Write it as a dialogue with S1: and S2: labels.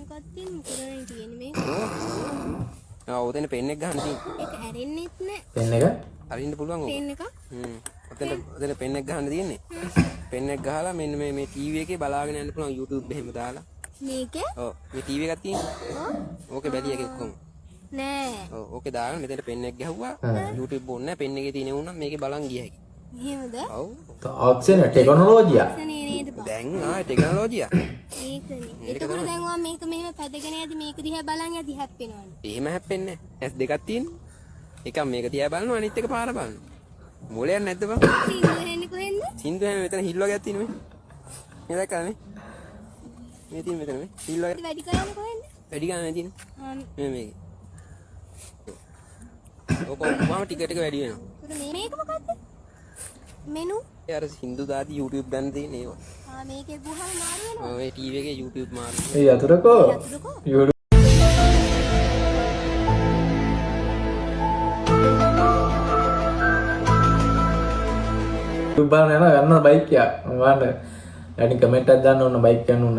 S1: එකක් තියෙන මොකද තියෙන්නේ මේක?
S2: ඔතන පෙන් එක ගන්න තියෙන්නේ.
S1: ඒක ඇරෙන්නෙත් නෑ.
S3: පෙන් එක
S2: අරින්න පුළුවන් ඕක.
S1: පෙන් එක.
S2: ඔතන පෙන් එක ගන්න තියෙන්නේ. පෙන් එක ගහලා මෙන්න මේ ටීවී එකේ බලාගෙන යන්න පුළුවන් YouTube එහෙම දාලා.
S1: මේකේ?
S2: ඔව් මේ ටීවී එකක් තියෙන්නේ. ඕකේ බැලිය එකේ ඔක්කොම.
S1: නෑ.
S2: ඔව් ඕකේ දාගෙන මෙතන පෙන් එක ගැහුවා. YouTube ඕනේ නැහැ. පෙන් එකේ තියෙන උනම් මේකේ බලන් ගිය හැකි.
S1: එහෙමද?
S2: ඔව්.
S3: තාක්ෂණ ටෙක්නොලොජියා
S1: නේද බා?
S2: දැන් ආයේ ටෙක්නොලොජියා.
S1: ඒකනේ. එතකොට දැන් ඔයා මේක මෙහෙම පැදගෙන යද්දි මේක දිහා බලන් යද්දි හැප්පෙනවනේ.
S2: එහෙම හැප්පෙන්නේ නැහැ. ඇස් දෙකක් තියෙන්නේ. එකක් මේක තියා බලනවා අනිත් එක පාර බලනවා. මොලයක් නැද්ද බං?
S1: සින්දු හෙන්නේ කොහෙන්ද?
S2: සින්දු හැම මෙතන හිල් වගේක් තියෙනවා මේ. මේ දැක්කද මේ? මේ තියෙන මෙතන මේ හිල් වගේ
S1: වැඩි කරන්නේ කොහෙන්ද?
S2: වැඩි ගන්න තියෙන්නේ.
S1: ආ
S2: මේ මේක. ඔක කොහොම ටික ටික වැඩි වෙනවා.
S1: මේක මොකද්ද? මෙනු?
S2: ඒ අර සින්දු දාති YouTube ගන්න තියෙන ඒවා.
S1: මේකේ ගුහම මාරු වෙනවා.
S2: ඔය ටීවී එකේ YouTube මාරු.
S3: ඒ යතුරුකෝ YouTube බලන යන ගන්න බයික් එක. මම ගන්න. ඩැඩි කමෙන්ට් එකක් දාන්න ඕන බයික් ගන්න ඕන.